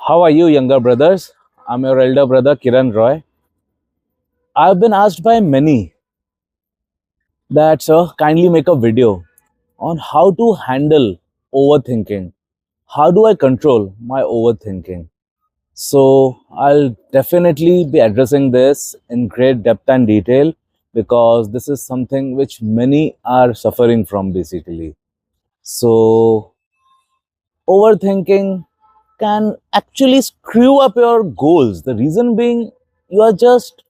How are you, younger brothers? I'm your elder brother, Kiran Roy. I've been asked by many that, sir, kindly make a video on how to handle overthinking. How do I control my overthinking? So, I'll definitely be addressing this in great depth and detail because this is something which many are suffering from basically. So, overthinking can actually screw up your goals. The reason being, you are just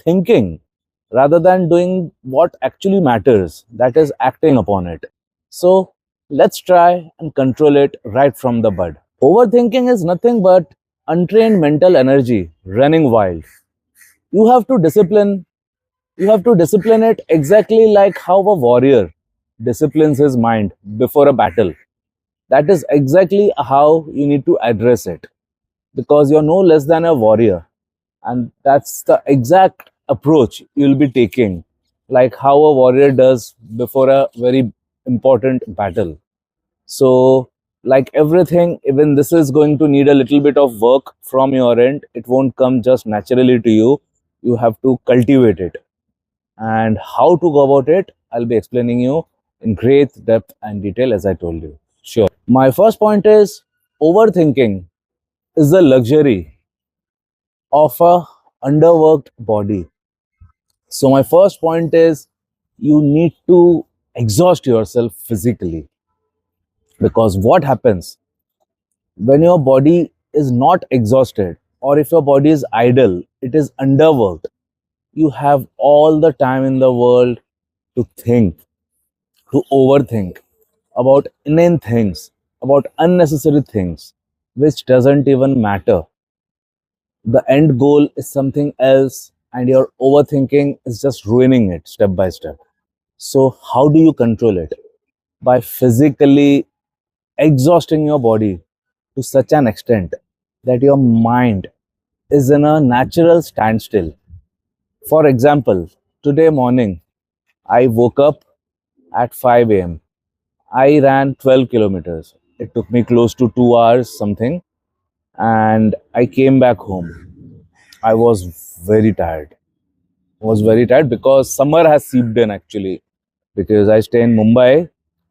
thinking rather than doing what actually matters, that is, acting upon it. So, let's try and control it right from the bud. Overthinking is nothing but untrained mental energy running wild. You have to discipline. You have to discipline it exactly like how a warrior disciplines his mind before a battle. That is exactly how you need to address it because you're no less than a warrior. And that's the exact approach you'll be taking, like how a warrior does before a very important battle. So, like everything, even this is going to need a little bit of work from your end. It won't come just naturally to you. You have to cultivate it. And how to go about it, I'll be explaining you in great depth and detail as I told you. Sure. My first point is overthinking is the luxury of a underworked body. So my first point is you need to exhaust yourself physically because what happens when your body is not exhausted or if your body is idle, it is underworked. You have all the time in the world to think, to overthink about inane things, about unnecessary things, which doesn't even matter. The end goal is something else, and your overthinking is just ruining it step by step. So, how do you control it? By physically exhausting your body to such an extent that your mind is in a natural standstill. For example, today morning, I woke up at 5 a.m. I ran 12 kilometers. It took me close to 2 hours something, and I came back home. I was very tired. Was very tired because summer has seeped in actually. Because I stay in Mumbai,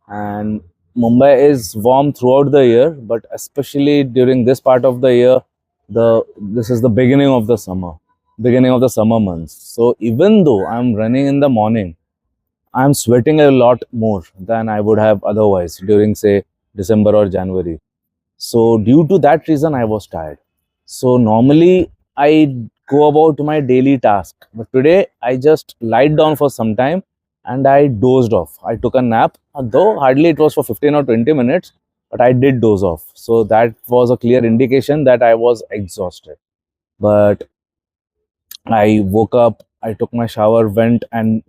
and Mumbai is warm throughout the year, but especially during this part of the year, the this is the beginning of the summer months. So even though I'm running in the morning, I'm sweating a lot more than I would have otherwise during say December or January. So due to that reason, I was tired. So normally I go about my daily task, but today I just lied down for some time and I dozed off. I took a nap, though hardly it was for 15 or 20 minutes, but I did doze off. So that was a clear indication that I was exhausted. But I woke up, I took my shower, went and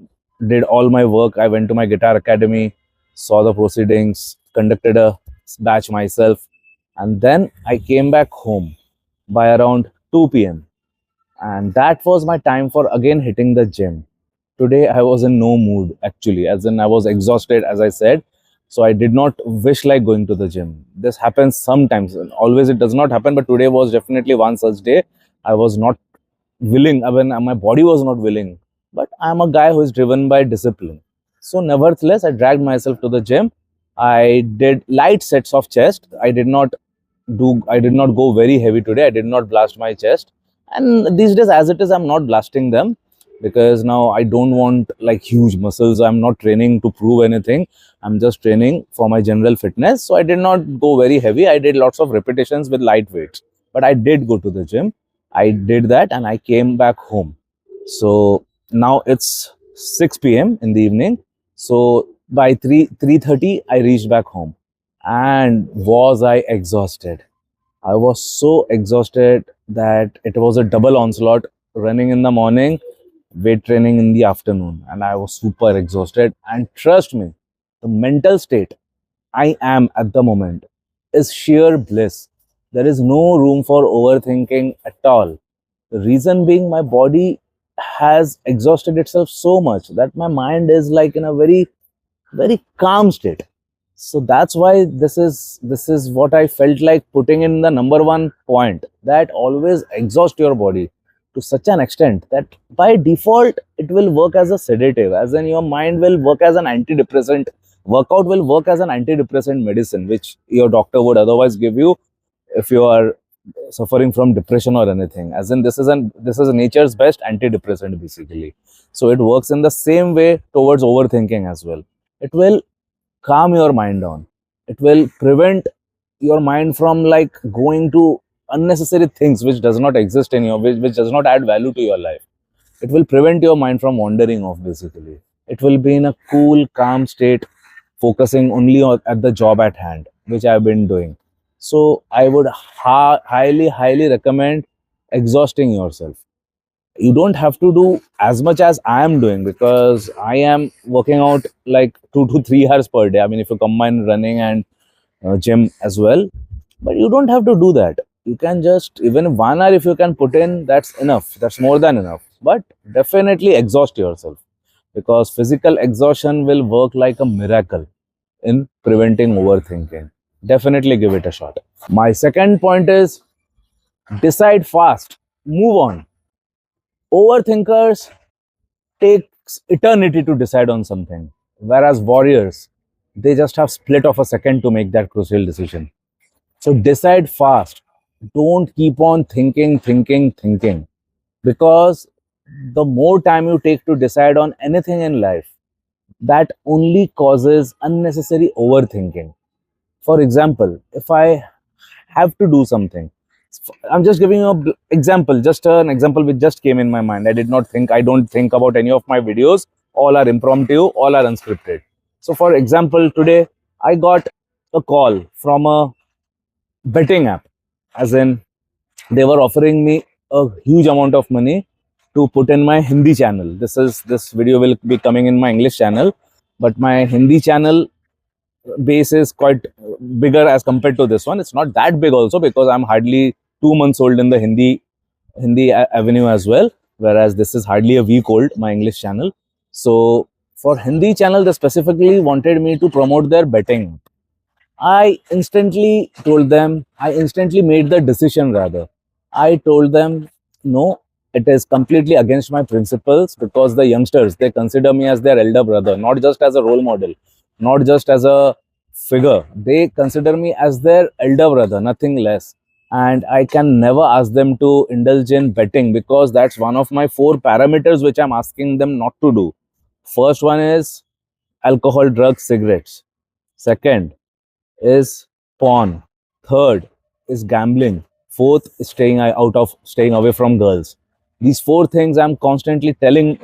did all my work. I went to my guitar academy, saw the proceedings, conducted a batch myself, and then I came back home by around 2 p.m. And that was my time for again hitting the gym. Today I was in no mood actually, as in I was exhausted, as I said. So I did not wish like going to the gym. This happens sometimes. Always it does not happen, but today was definitely one such day. I was not willing, I mean, my body was not willing, but I'm a guy who is driven by discipline. So nevertheless, I dragged myself to the gym. I did light sets of chest. I did not go very heavy today. I did not blast my chest. And these days, as it is, I'm not blasting them because now I don't want like huge muscles. I'm not training to prove anything. I'm just training for my general fitness. So I did not go very heavy. I did lots of repetitions with light weights, but I did go to the gym. I did that and I came back home. So now it's 6 p.m. in the evening. So by 3:30 I reached back home. And was I exhausted? I was so exhausted that it was a double onslaught, running in the morning, weight training in the afternoon, and I was super exhausted. And trust me, the mental state I am at the moment is sheer bliss. There is no room for overthinking at all. The reason being, my body has exhausted itself so much that my mind is like in a very, very calm state. So that's why this is what I felt like putting in the number one point, that always exhaust your body to such an extent that by default it will work as a sedative, as in your mind will work as an antidepressant. Workout will work as an antidepressant medicine which your doctor would otherwise give you if you are suffering from depression or anything, as in this is nature's best antidepressant basically. So it works in the same way towards overthinking as well. It will calm your mind down. It will prevent your mind from like going to unnecessary things which does not exist in your, which does not add value to your life. It will prevent your mind from wandering off basically. It will be in a cool calm state, focusing only on, at the job at hand, which I've been doing. So I would highly recommend exhausting yourself. You don't have to do as much as I am doing, because I am working out like 2 to 3 hours per day. I mean, if you combine running and gym as well, but you don't have to do that. You can just, even 1 hour if you can put in, that's enough. That's more than enough. But definitely exhaust yourself, because physical exhaustion will work like a miracle in preventing overthinking. Definitely give it a shot. My second point is decide fast, move on. Overthinkers takes eternity to decide on something, whereas warriors, they just have split of a second to make that crucial decision. So decide fast. Don't keep on thinking, because the more time you take to decide on anything in life, that only causes unnecessary overthinking. For example, if I have to do something, I'm just giving you an example, just an example which just came in my mind. I don't think about any of my videos. All are impromptu, all are unscripted. So, for example, today I got a call from a betting app, as in they were offering me a huge amount of money to put in my Hindi channel. This video will be coming in my English channel, but my Hindi channel base is quite bigger as compared to this one. It's not that big also, because I'm hardly 2 months old in the Hindi avenue as well, whereas this is hardly a week old, my English channel. So for Hindi channel, they specifically wanted me to promote their betting. I instantly made the decision rather. I told them, no, it is completely against my principles, because the youngsters, they consider me as their elder brother, not just as a role model, not just as a figure. They consider me as their elder brother, nothing less. And I can never ask them to indulge in betting, because that's one of my 4 parameters which I'm asking them not to do. First one is alcohol, drugs, cigarettes. Second is porn. Third is gambling. Fourth is staying away from girls. These 4 things I'm constantly telling.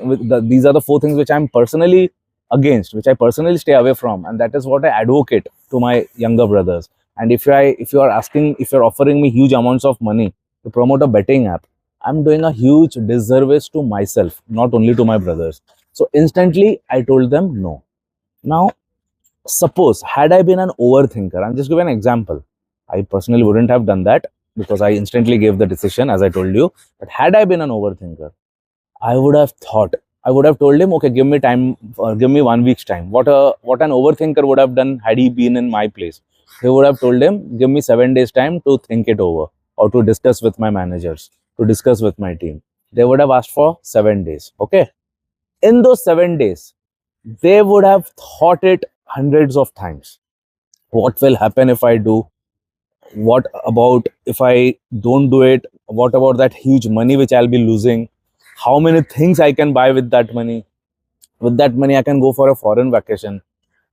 These are the 4 things which I'm personally against, which I personally stay away from, and that is what I advocate to my younger brothers. And if you are asking, if you're offering me huge amounts of money to promote a betting app, I'm doing a huge disservice to myself, not only to my brothers. So instantly, I told them no. Now, suppose had I been an overthinker, I'm just giving an example. I personally wouldn't have done that, because I instantly gave the decision, as I told you. But had I been an overthinker, I would have thought, I would have told him, okay, give me time, give me 1 week's time. What an overthinker would have done had he been in my place. He would have told him, give me 7 days time to think it over, or to discuss with my managers, to discuss with my team. They would have asked for 7 days. Okay. In those 7 days, they would have thought it hundreds of times. What will happen if I do? What about if I don't do it? What about that huge money which I'll be losing? How many things I can buy with that money? With that money, I can go for a foreign vacation.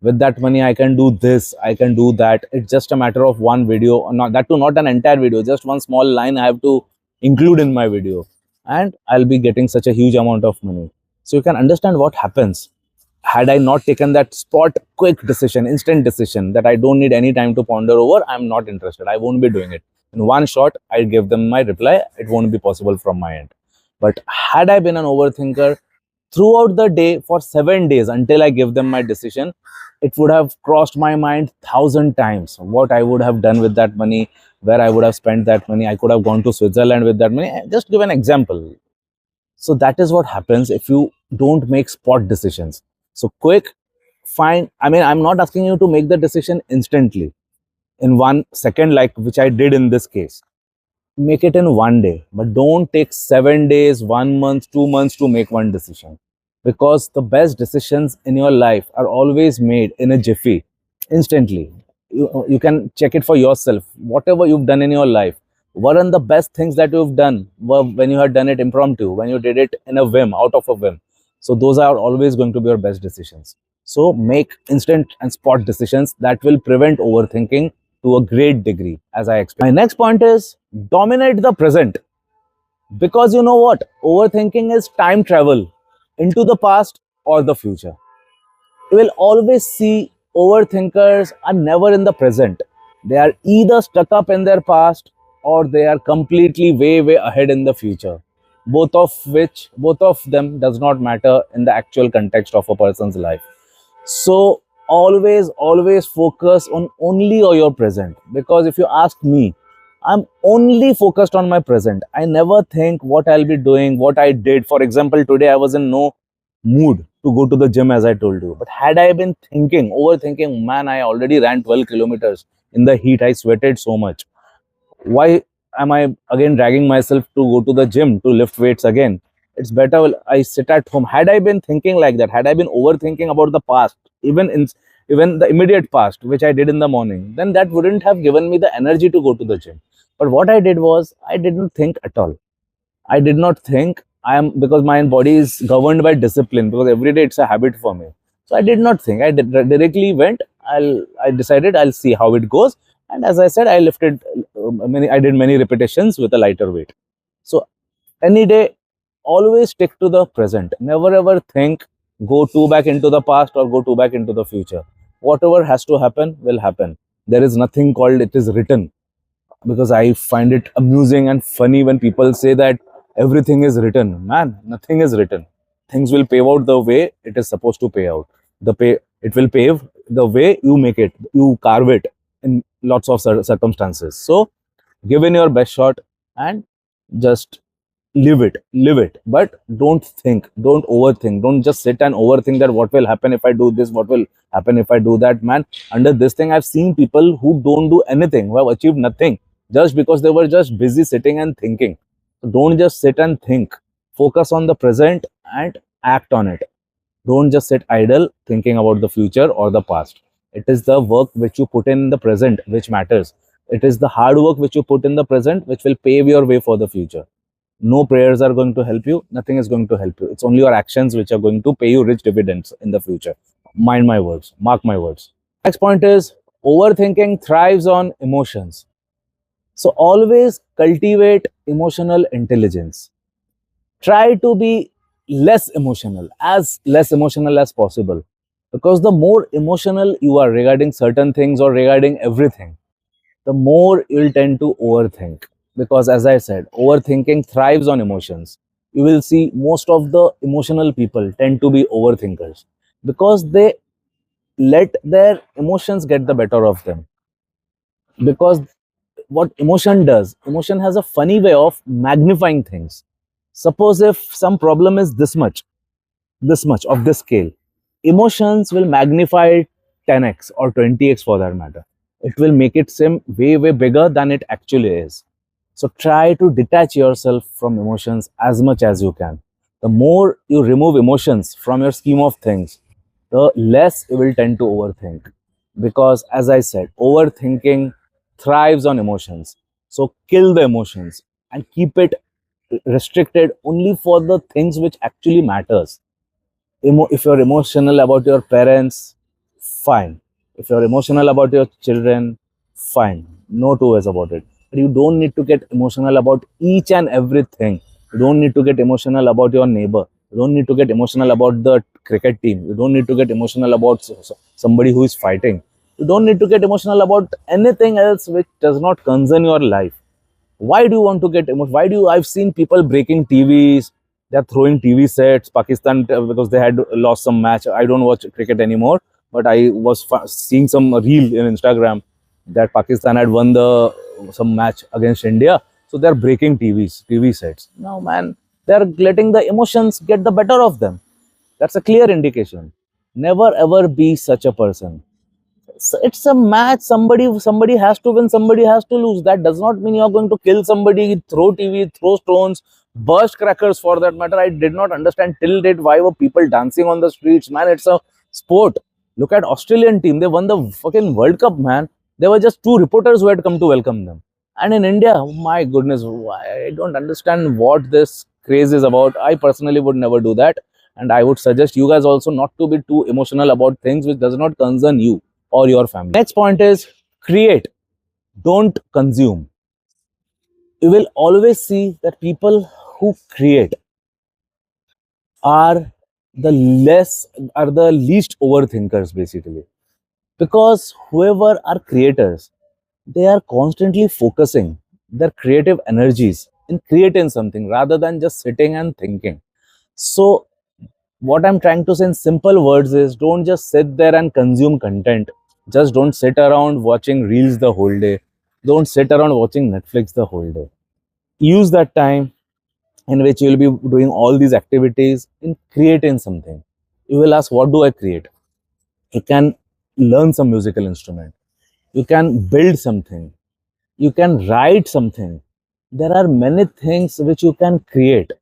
With that money, I can do this, I can do that. It's just a matter of one video, not that too, not an entire video, just one small line I have to include in my video, and I'll be getting such a huge amount of money. So you can understand what happens had I not taken that spot quick decision, instant decision, that I don't need any time to ponder over. I'm not interested, I won't be doing it. In one shot, I give them my reply. It won't be possible from my end. But had I been an overthinker, throughout the day for 7 days until I give them my decision, it would have crossed my mind 1,000 times what I would have done with that money, where I would have spent that money. I could have gone to Switzerland with that money. Just give an example. So that is what happens if you don't make spot decisions. So quick, Fine. I mean, I'm not asking you to make the decision instantly in 1 second, like which I did in this case. Make it in 1 day, but don't take 7 days, 1 month, 2 months to make one decision. Because the best decisions in your life are always made in a jiffy, instantly. You can check it for yourself. Whatever you've done in your life, what are the best things that you've done were when you had done it impromptu, when you did it in a whim, out of a whim. So those are always going to be your best decisions. So make instant and spot decisions that will prevent overthinking to a great degree, as I explained. My next point is dominate the present. Because you know what? Overthinking is time travel into the past or the future. You will always see overthinkers are never in the present. They are either stuck up in their past or they are completely way ahead in the future. Both of them does not matter in the actual context of a person's life. So always focus on only on your present. Because if you ask me, I'm only focused on my present. I never think what I'll be doing, what I did. For example, today I was in no mood to go to the gym, as I told you. But had I been thinking, overthinking, man, I already ran 12 kilometers in the heat. I sweated so much. Why am I again dragging myself to go to the gym to lift weights again? It's better I sit at home. Had I been thinking like that, had I been overthinking about the past, even the immediate past, which I did in the morning, then that wouldn't have given me the energy to go to the gym. But what I did was I didn't think at all. I did not think I am, because my body is governed by discipline, because every day it's a habit for me. So I did not think. Directly went. I decided I'll see how it goes. And as I said, I lifted I did many repetitions with a lighter weight. So any day, always stick to the present. Never ever think, go too back into the past or go too back into the future. Whatever has to happen will happen. There is nothing called it is written. Because I find it amusing and funny when people say that everything is written. Man, nothing is written. Things will pave out the way it is supposed to pay out. It will pave the way you make it, you carve it in lots of circumstances. So give in your best shot and just live it, but don't think, don't overthink, don't just sit and overthink that what will happen if I do this, what will happen if I do that. Man, under this thing I've seen people who don't do anything, who have achieved nothing, just because they were just busy sitting and thinking. So don't just sit and think, focus on the present and act on it. Don't just sit idle thinking about the future or the past. It is the work which you put in the present which matters. It is the hard work which you put in the present which will pave your way for the future. No prayers are going to help you. Nothing is going to help you. It's only your actions which are going to pay you rich dividends in the future. Mind my words. Mark my words. Next point is overthinking thrives on emotions. So always cultivate emotional intelligence. Try to be less emotional as possible. Because the more emotional you are regarding certain things or regarding everything, the more you'll tend to overthink. Because as I said, overthinking thrives on emotions. You will see most of the emotional people tend to be overthinkers because they let their emotions get the better of them. Because what emotion has a funny way of magnifying things. Suppose if some problem is this much of this scale, emotions will magnify it 10x or 20x for that matter. It will make it seem way bigger than it actually is. So try to detach yourself from emotions as much as you can. The more you remove emotions from your scheme of things, the less you will tend to overthink. Because as I said, overthinking thrives on emotions. So kill the emotions and keep it restricted only for the things which actually matters. If you're emotional about your parents, fine. If you're emotional about your children, fine. No two ways about it. But you don't need to get emotional about each and everything. You don't need to get emotional about your neighbor. You don't need to get emotional about the cricket team. You don't need to get emotional about somebody who is fighting. You don't need to get emotional about anything else which does not concern your life. Why do you want to get emotional? Why do you? I've seen people breaking TVs. They're throwing TV sets. Pakistan, because they had lost some match. I don't watch cricket anymore, but I was seeing some reel in Instagram that Pakistan had won the some match against India. So they're breaking TV sets. Now, man, they're letting the emotions get the better of them. That's a clear indication. Never ever be such a person. So it's a match. Somebody has to win, somebody has to lose. That does not mean you're going to kill somebody, throw TV, throw stones, burst crackers for that matter. I did not understand till date why were people dancing on the streets. Man, it's a sport. Look at Australian team. They won the fucking World Cup, man. There were just two reporters who had come to welcome them. And in India, oh my goodness, I don't understand what this craze is about. I personally would never do that. And I would suggest you guys also not to be too emotional about things which does not concern you or your family. Next point is create, don't consume. You will always see that people who create are the least overthinkers basically, because whoever are creators, they are constantly focusing their creative energies in creating something rather than just sitting and thinking. So what I'm trying to say in simple words is, don't just sit there and consume content. Just don't sit around watching reels the whole day. Don't sit around watching Netflix the whole day. Use that time in which you will be doing all these activities in creating something. You will ask, what do I create? You can learn some musical instrument. You can build something. You can write something. There are many things which you can create.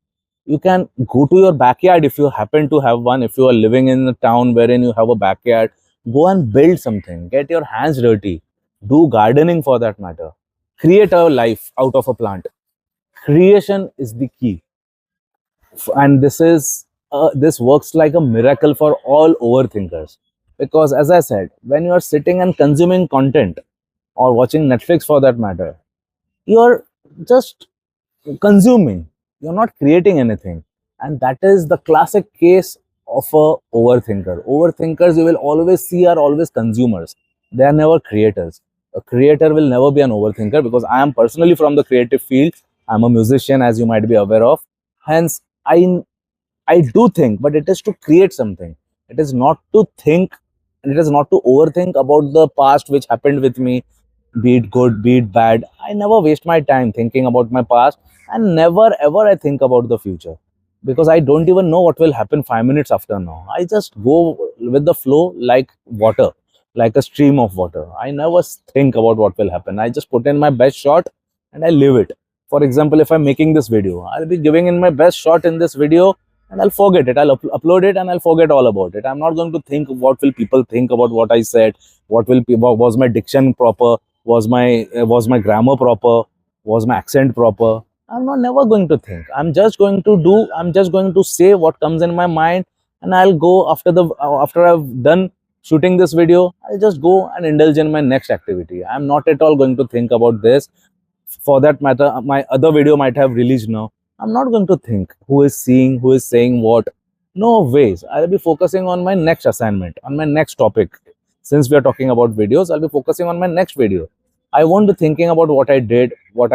You can go to your backyard if you happen to have one. If you are living in a town wherein you have a backyard, go and build something. Get your hands dirty. Do gardening for that matter. Create a life out of a plant. Creation is the key. And this works like a miracle for all overthinkers, because as I said, when you are sitting and consuming content or watching Netflix for that matter, you are just consuming, you're not creating anything. And that is the classic case of a overthinkers you will always see are always consumers. They are never creators. A creator will never be an overthinker, because I am personally from the creative field. I'm a musician, as you might be aware of. Hence I do think, but it is to create something. It is not to think, and it is not to overthink about the past which happened with me, be it good, be it bad. I never waste my time thinking about my past, and never ever I think about the future, because I don't even know what will happen 5 minutes after now. I just go with the flow like water, like a stream of water. I never think about what will happen. I just put in my best shot and I live it. For example, if I'm making this video, I'll be giving in my best shot in this video and I'll forget it. I'll upload it and I'll forget all about it. I'm not going to think what will people think about what I said. What will people, was my diction proper? Was my grammar proper? Was my accent proper? I'm not never going to think. I'm just going to say what comes in my mind, and I'll go after I've done shooting this video, I'll just go and indulge in my next activity. I'm not at all going to think about this. For that matter, my other video might have released now. I'm not going to think who is seeing, who is saying what. No ways. I'll be focusing on my next assignment, on my next topic. Since we are talking about videos, I'll be focusing on my next video. I won't be thinking about what I did, or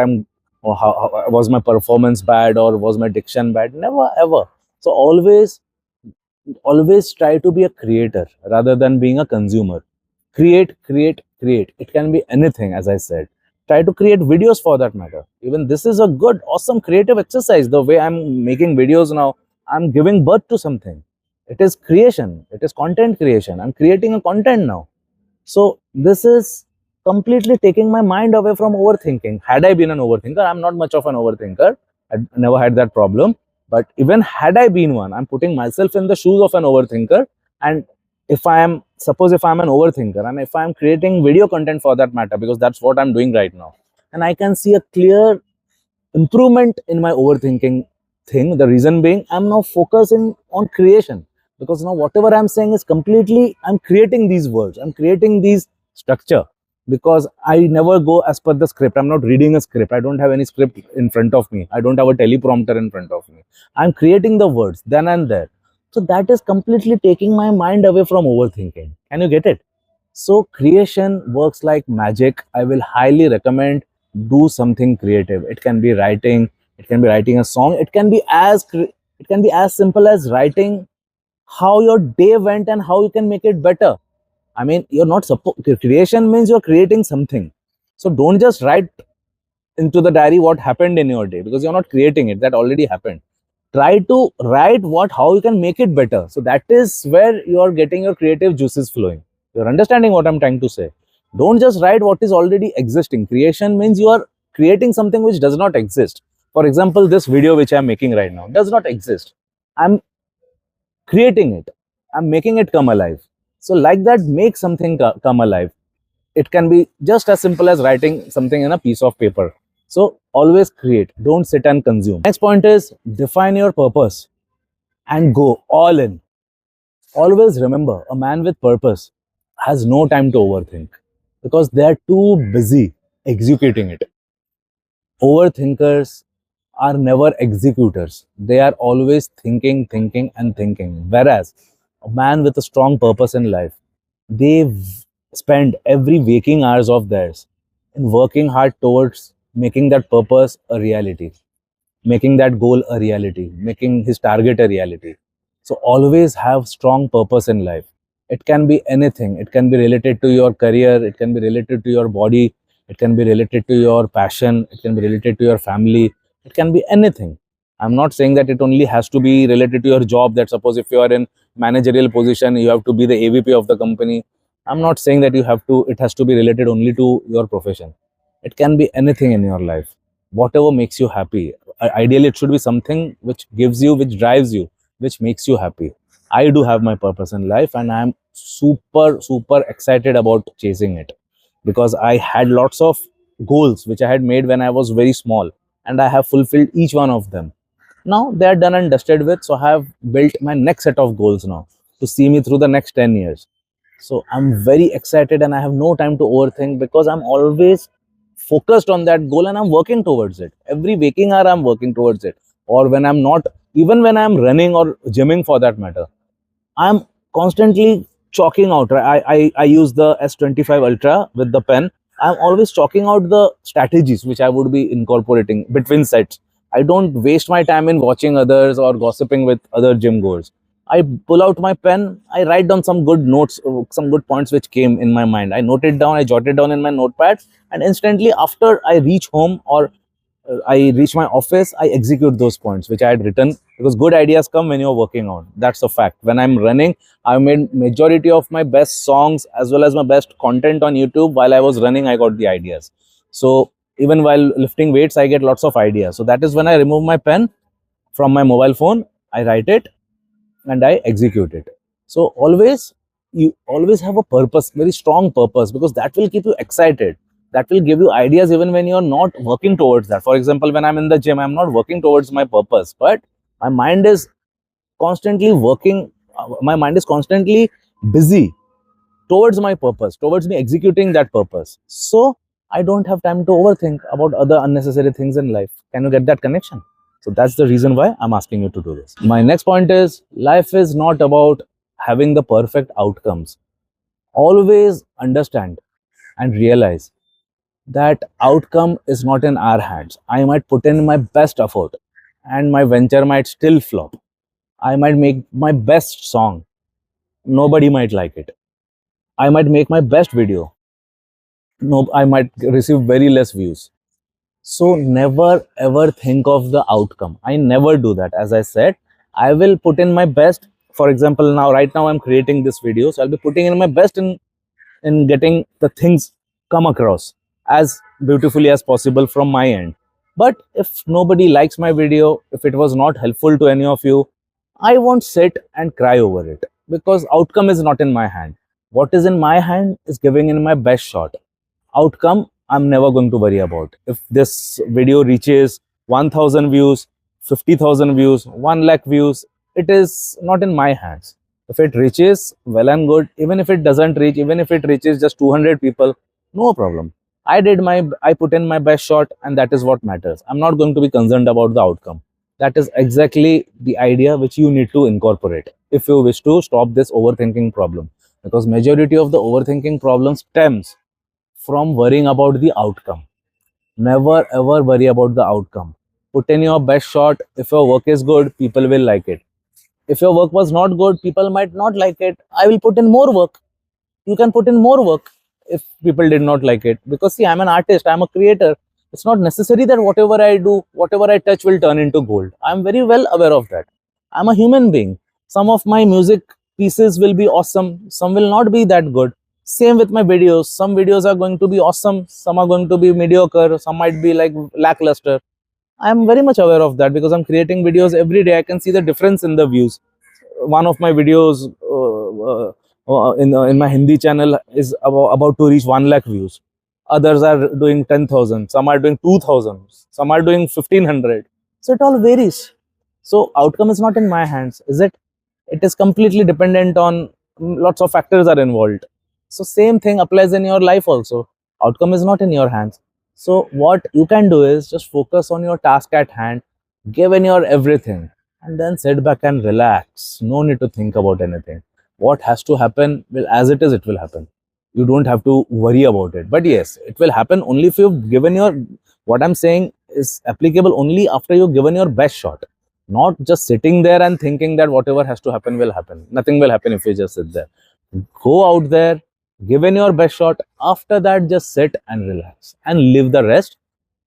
how was my performance bad, or was my diction bad. Never ever. So always try to be a creator rather than being a consumer. Create. It can be anything, as I said. Try to create videos for that matter. Even this is a good, awesome creative exercise. The way I'm making videos now, I'm giving birth to something. It is creation. It is content creation. I'm creating a content now. So this is completely taking my mind away from overthinking. Had I been an overthinker, I'm not much of an overthinker. I never had that problem. But even had I been one, I'm putting myself in the shoes of an overthinker. And suppose if I'm an overthinker and if I'm creating video content for that matter, because that's what I'm doing right now, and I can see a clear improvement in my overthinking thing. The reason being, I'm now focusing on creation, because now whatever I'm saying is completely, I'm creating these words, I'm creating these structure, because I never go as per the script. I'm not reading a script. I don't have any script in front of me. I don't have a teleprompter in front of me. I'm creating the words then and there. So that is completely taking my mind away from overthinking. Can you get it? So creation works like magic. I will highly recommend, do something creative. It can be writing, it can be writing a song, it can be as simple as writing how your day went and how you can make it better. I mean, you're not supposed, creation means you're creating something. So don't just write into the diary what happened in your day, because you're not creating it, that already happened. Try to write what how you can make it better. So that is where you are getting your creative juices flowing. You're understanding what I'm trying to say. Don't just write what is already existing. Creation means you are creating something which does not exist. For example, this video which I'm making right now does not exist. I'm creating it. I'm making it come alive. So like that, make something come alive. It can be just as simple as writing something in a piece of paper. So always create, don't sit and consume. Next point is define your purpose and go all in. Always remember, a man with purpose has no time to overthink because they are too busy executing it. Overthinkers are never executors. They are always thinking, thinking, and thinking. Whereas a man with a strong purpose in life, they spend every waking hours of theirs in working hard towards making that purpose a reality, making that goal a reality, making his target a reality. So always have strong purpose in life. It can be anything. It can be related to your career. It can be related to your body. It can be related to your passion. It can be related to your family. It can be anything. I'm not saying that it only has to be related to your job. That suppose if you are in managerial position, you have to be the AVP of the company. I'm not saying that you have to. It has to be related only to your profession. It can be anything in your life. Whatever makes you happy. Ideally, it should be something which gives you, which drives you, which makes you happy. I do have my purpose in life, and I'm super excited about chasing it because I had lots of goals which I had made when I was very small, and I have fulfilled each one of them. Now they are done and dusted with, so I have built my next set of goals now to see me through the next 10 years. So I'm very excited and I have no time to overthink because I'm always focused on that goal and I'm working towards it. Every waking hour, I'm working towards it. Or when I'm not, even when I'm running or gymming for that matter, I'm constantly chalking out. I use the S25 Ultra with the pen. I'm always chalking out the strategies which I would be incorporating between sets. I don't waste my time in watching others or gossiping with other gym goers. I pull out my pen, I write down some good notes, some good points which came in my mind. I note it down, I jot it down in my notepad, and instantly after I reach home or I reach my office, I execute those points which I had written because good ideas come when you're working on. That's a fact. When I'm running, I made majority of my best songs as well as my best content on YouTube. While I was running, I got the ideas. So even while lifting weights, I get lots of ideas. So that is when I remove my pen from my mobile phone, I write it and I execute it. So you always have a purpose, very strong purpose, because that will keep you excited. That will give you ideas even when you're not working towards that. For example, when I'm in the gym, I'm not working towards my purpose, but my mind is constantly working. My mind is constantly busy towards my purpose, towards me executing that purpose. So I don't have time to overthink about other unnecessary things in life. Can you get that connection? So that's the reason why I'm asking you to do this. My next point is life is not about having the perfect outcomes. Always understand and realize that outcome is not in our hands. I might put in my best effort and my venture might still flop. I might make my best song. Nobody might like it. I might make my best video. No, I might receive very less views. So never ever think of the outcome. I never do that. As I said, I will put in my best. For example, right now I'm creating this video, so I'll be putting in my best in getting the things come across as beautifully as possible from my end. But if nobody likes my video, if it was not helpful to any of you, I won't sit and cry over it because outcome is not in my hand. What is in my hand is giving in my best shot. Outcome, I'm never going to worry about. If this video reaches 1000 views, 50,000 views, 1 lakh views, it is not in my hands. If it reaches, well and good. Even if it doesn't reach, even if it reaches just 200 people, no problem. I put in my best shot, and that is what matters. I'm not going to be concerned about the outcome. That is exactly the idea which you need to incorporate if you wish to stop this overthinking problem. Because majority of the overthinking problem stems from worrying about the outcome. Never ever worry about the outcome. Put in your best shot. If your work is good, people will like it. If your work was not good, people might not like it. I will put in more work. You can put in more work if people did not like it. Because see, I'm an artist, I'm a creator. It's not necessary that whatever I do, whatever I touch will turn into gold. I'm very well aware of that. I'm a human being. Some of my music pieces will be awesome, some will not be that good. Same with my videos. Some videos are going to be awesome, some are going to be mediocre, some might be like lackluster. I'm very much aware of that because I'm creating videos every day. I can see the difference in the views. One of my videos in my Hindi channel is about to reach 1 lakh views. Others are doing 10,000. Some are doing 2,000. Some are doing 1,500. So it all varies. So outcome is not in my hands, is it? It is completely dependent on lots of factors are involved. So same thing applies in your life also. Outcome is not in your hands. So what you can do is just focus on your task at hand, give in your everything, and then sit back and relax. No need to think about anything. What has to happen will, as it is, it will happen. You don't have to worry about it. But yes, it will happen only if you've given your, what I'm saying is applicable only after you've given your best shot, not just sitting there and thinking that whatever has to happen will happen. Nothing will happen if you just sit there. Go out there, give in your best shot. After that, just sit and relax and leave the rest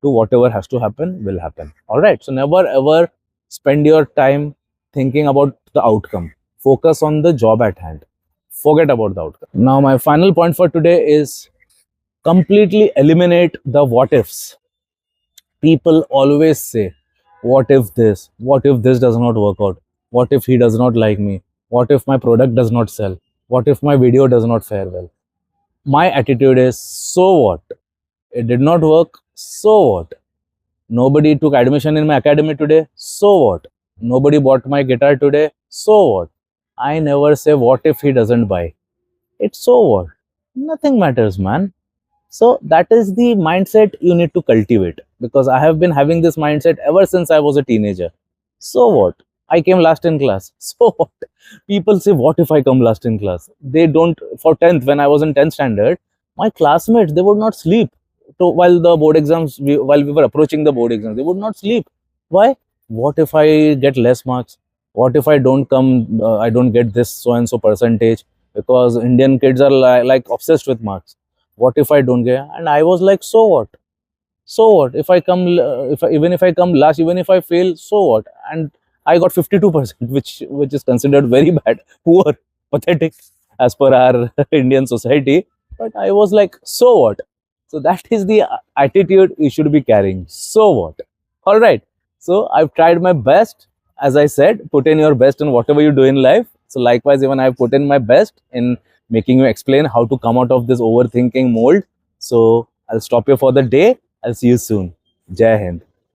to whatever has to happen will happen. All right. So never ever spend your time thinking about the outcome. Focus on the job at hand. Forget about the outcome. Now, my final point for today is completely eliminate the what ifs. People always say, what if this? What if this does not work out? What if he does not like me? What if my product does not sell? What if my video does not fare well? My attitude is, so what? It did not work, so what? Nobody took admission in my academy today, so what? Nobody bought my guitar today, so what? I never say, what if he doesn't buy? It's so what? Nothing matters, man. So that is the mindset you need to cultivate, because I have been having this mindset ever since I was a teenager. So what? I came last in class. So what? People say, what if I come last in class? They don't, for 10th, when I was in 10th standard, my classmates, they would not sleep. So while the board exams, while we were approaching the board exams, they would not sleep. Why? What if I get less marks? What if I don't come, I don't get this so and so percentage? Because Indian kids are like obsessed with marks. What if I don't get? And I was like, so what? So what if I come, even if I come last, even if I fail, so what? And I got 52%, which is considered very bad, poor, pathetic as per our Indian society. But I was like, so what? So that is the attitude you should be carrying. So what? All right. So I've tried my best. As I said, put in your best in whatever you do in life. So likewise, even I've put in my best in making you explain how to come out of this overthinking mold. So I'll stop here for the day. I'll see you soon. Jai Hind.